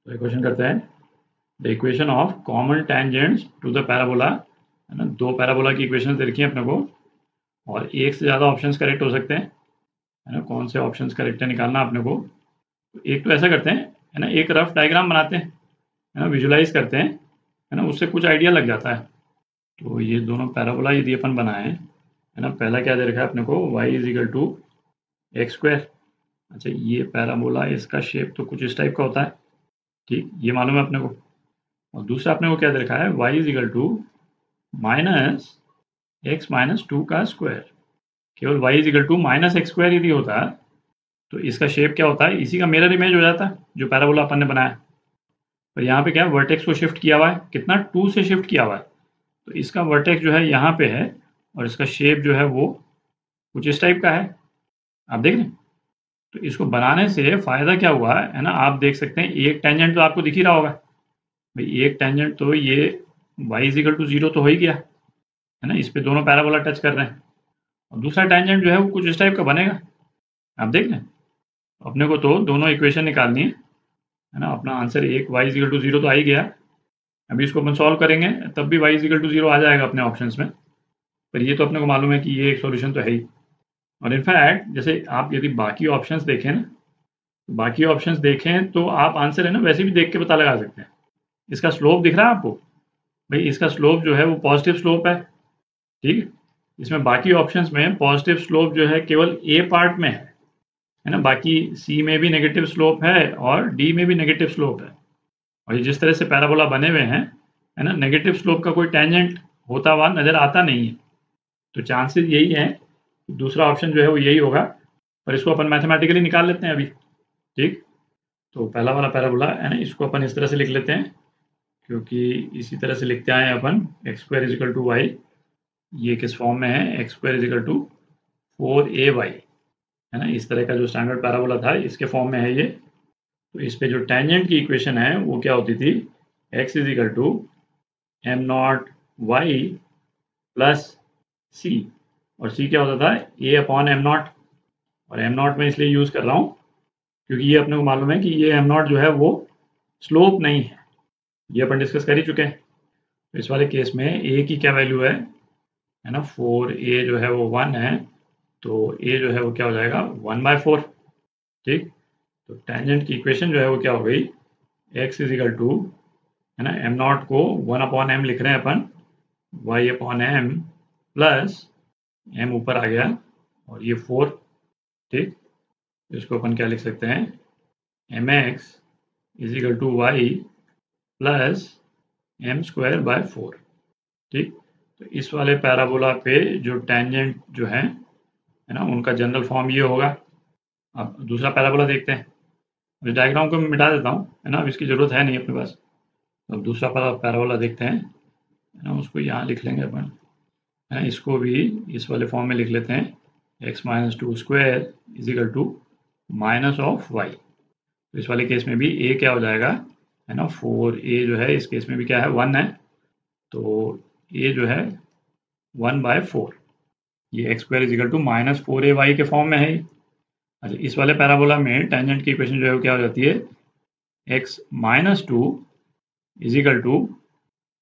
तो क्वेश्चन करते हैं the equation of common tangents to the parabola, है ना। दो पैराबोला की इक्वेशन दे रखी है अपने को और एक से ज़्यादा ऑप्शंस करेक्ट हो सकते हैं, है ना। कौन से ऑप्शंस करेक्ट है निकालना अपने को। तो एक तो ऐसा करते हैं, है ना, एक रफ डायग्राम बनाते हैं, है ना, विजुलाइज करते हैं, है ना, उससे कुछ आइडिया लग जाता है। तो ये दोनों पैराबोला यदि अपन बनाए, है ना, पहला क्या दे रखा है अपने को, y is equal to x square. अच्छा, ये पैराबोला, इसका शेप तो कुछ इस टाइप का होता है, ठीक, ये मालूम है अपने को। और दूसरा अपने को क्या दे रखा है, y is equal to minus x minus two का स्क्वायर। केवल y is equal to minus x square यदि होता तो इसका शेप क्या होता है, इसी का मिरर इमेज हो जाता है जो पैराबोला अपन ने बनाया। पर यहाँ पे क्या है, वर्टेक्स को शिफ्ट किया हुआ है, कितना, 2 से शिफ्ट किया हुआ है। तो इसका वर्टेक्स जो है यहाँ पे है और इसका शेप जो है वो कुछ इस टाइप का है, आप देख रहे हैं। तो इसको बनाने से फ़ायदा क्या हुआ है ना, आप देख सकते हैं एक टेंजेंट तो आपको दिख ही रहा होगा भाई, एक टेंजेंट तो ये y इज इक्वल टू 0 तो हो ही गया, है ना, इस पे दोनों पैराबोला टच कर रहे हैं। और दूसरा टेंजेंट जो है वो कुछ इस टाइप का बनेगा, आप देख लें। अपने को तो दोनों इक्वेशन निकालनी है ना। अपना आंसर एक y इज इक्वल टू 0 तो आ ही गया। अभी इसको अपन सॉल्व करेंगे तब भी y इज इक्वल टू 0 आ जाएगा अपने ऑप्शंस में। पर ये तो अपने को मालूम है कि ये एक सॉल्यूशन तो है ही। और इनफैक्ट जैसे आप यदि बाकी ऑप्शंस देखें ना, बाकी ऑप्शंस देखें तो आप आंसर है ना वैसे भी देख के पता लगा सकते हैं। इसका स्लोप दिख रहा है आपको भाई, इसका स्लोप जो है वो पॉजिटिव स्लोप है, ठीक है। इसमें बाकी ऑप्शंस में पॉजिटिव स्लोप जो है केवल ए पार्ट में है ना। बाकी सी में भी नेगेटिव स्लोप है और डी में भी नेगेटिव स्लोप है। और ये जिस तरह से पैराबोला बने हुए हैं, है ना, नेगेटिव स्लोप का कोई टेंजेंट होता हुआ नजर आता नहीं है। तो चांसेस यही है कि दूसरा ऑप्शन जो है वो यही होगा। पर इसको अपन मैथमेटिकली निकाल लेते हैं अभी, ठीक। तो पहला वाला पैराबोला है ना, इसको अपन इस तरह से लिख लेते हैं, क्योंकि इसी तरह से लिखते आए अपन, x square is equal to y. ये किस फॉर्म में है, x square is equal to 4ay, है ना। इस तरह का जो स्टैंडर्ड पैराबोला था इसके फॉर्म में है ये। तो इस पे जो टेंजेंट की इक्वेशन है वो क्या होती थी, x is equal to m not y plus c. और c क्या होता था, a अपॉन एम नॉट। और एम नॉट में इसलिए यूज़ कर रहा हूँ क्योंकि ये अपने को मालूम है कि ये एम नॉट जो है वो स्लोप नहीं है, ये अपन डिस्कस कर ही चुके हैं। तो इस वाले केस में a की क्या वैल्यू है ना, 4a जो है वो 1 है, तो a जो है वो क्या हो जाएगा, 1/4, ठीक। तो टेंजेंट की इक्वेशन जो है वो क्या हो गई, x इज इक्वल टू, है ना, एम नॉट को 1 अपॉन एम लिख रहे हैं अपन, y upon m plus m ऊपर आ गया और ये 4, ठीक। इसको अपन क्या लिख सकते हैं, m x is equal to y plus m square by 4, ठीक। तो इस वाले पैराबोला पे जो टेंजेंट जो है ना, उनका जनरल फॉर्म ये होगा। अब दूसरा पैराबोला देखते हैं। इस डायग्राम को मैं मिटा देता हूँ, है ना, अब इसकी ज़रूरत है नहीं अपने पास। अब दूसरा पैराबोला देखते हैं, है ना, उसको यहाँ लिख लेंगे अपन, है ना। इसको भी इस वाले फॉर्म में लिख लेते हैं, x minus two square is equal to minus of y. तो इस वाले केस में भी ए क्या हो जाएगा, है ना, 4a जो है इस केस में भी क्या है, 1 है, तो a जो है 1/4। ये x square is equal to minus 4ay के फॉर्म में है। अच्छा, इस वाले पैराबोला में टेंजेंट की इक्वेशन जो है वो क्या हो जाती है, x minus two is equal to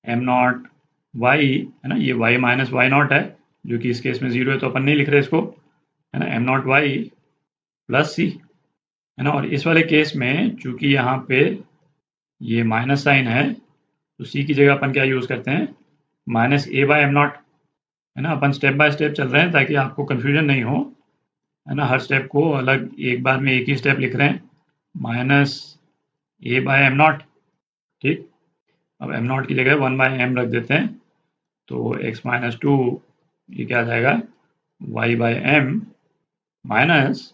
m not y, है ना। ये y माइनस वाई नॉट है जो कि इस केस में 0 है, तो अपन नहीं लिख रहे इसको, है ना, एम नॉट वाई प्लस सी, है ना। और इस वाले केस में चूंकि यहाँ पे ये माइनस साइन है, तो सी की जगह अपन क्या यूज़ करते हैं, minus a by m naught, है ना। अपन स्टेप बाय स्टेप चल रहे हैं ताकि आपको कन्फ्यूजन नहीं हो, है ना। हर स्टेप को अलग एक बार में एक ही स्टेप लिख रहे हैं, minus a by m naught, ठीक। अब एम नॉट की जगह 1/m रख देते हैं, तो x माइनस टू ये क्या आ जाएगा, y by m minus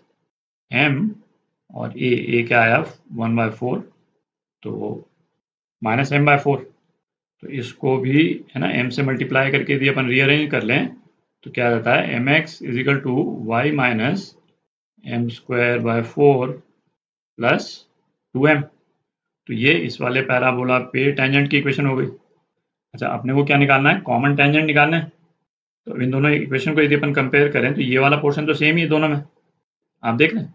m, और a क्या आया 1/4, तो माइनस m/4। तो इसको भी, है ना, m से मल्टीप्लाई करके यदि अपन रीअरेंज कर लें तो क्या आ जाता है, mx is equal to y minus m square by 4 plus 2m। तो ये इस वाले पैराबोला पे टेंजेंट की इक्वेशन हो गई। अच्छा, अपने को क्या निकालना है, कॉमन टेंजेंट निकालना है। तो इन दोनों इक्वेशन को यदि अपन कंपेयर करें तो ये वाला पोर्शन तो सेम ही है दोनों में, आप देख लें।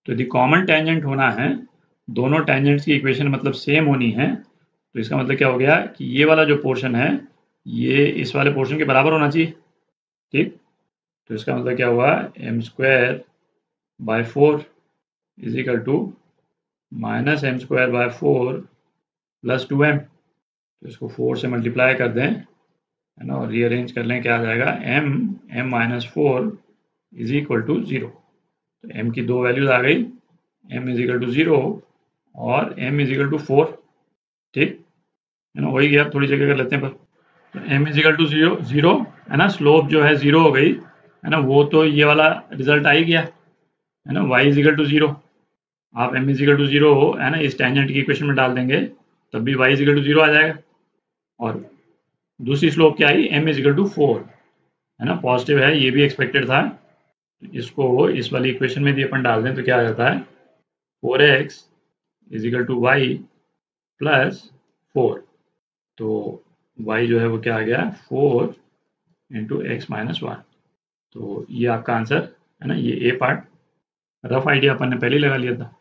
तो यदि कॉमन टेंजेंट होना है दोनों टेंजेंट्स की इक्वेशन मतलब सेम होनी है, तो इसका मतलब क्या हो गया कि ये वाला जो पोर्शन है ये इस वाले पोर्शन के बराबर होना चाहिए, ठीक। तो इसका मतलब क्या हुआ, m²/4 is equal to -m²/4 plus 2m। तो इसको 4 से मल्टीप्लाई कर दें, है ना, और रीअरेंज कर लें, क्या आ जाएगा, m-4 इज इक्वल टू 0। तो m की दो वैल्यूज आ गई, m इज इक्वल टू 0 और m इज इक्वल टू 4, ठीक है ना। वही गया, थोड़ी जगह कर लेते हैं पर। तो m इज इक्वल टू 0 है ना, स्लोप जो है 0 हो गई, है ना, वो तो ये वाला रिजल्ट आ ही गया, है ना। y इज इक्वल टू 0, आप m इज इक्वल टू 0 है ना इस टेंजेंट की इक्वेशन में डाल देंगे, तब भी y इज इक्वल टू 0 आ जाएगा। और दूसरी स्लोप क्या आई, m इज इक्वल टू 4, है ना, पॉजिटिव है, ये भी एक्सपेक्टेड था। इसको इस वाली इक्वेशन में भी अपन डाल दें तो क्या आ जाता है, 4x is equal to y plus 4। तो y जो है वो क्या आ गया, 4 इंटू एक्स माइनस 1। तो ये आपका आंसर है ना, ये ए पार्ट। रफ आइडिया अपन ने पहले ही लगा लिया था।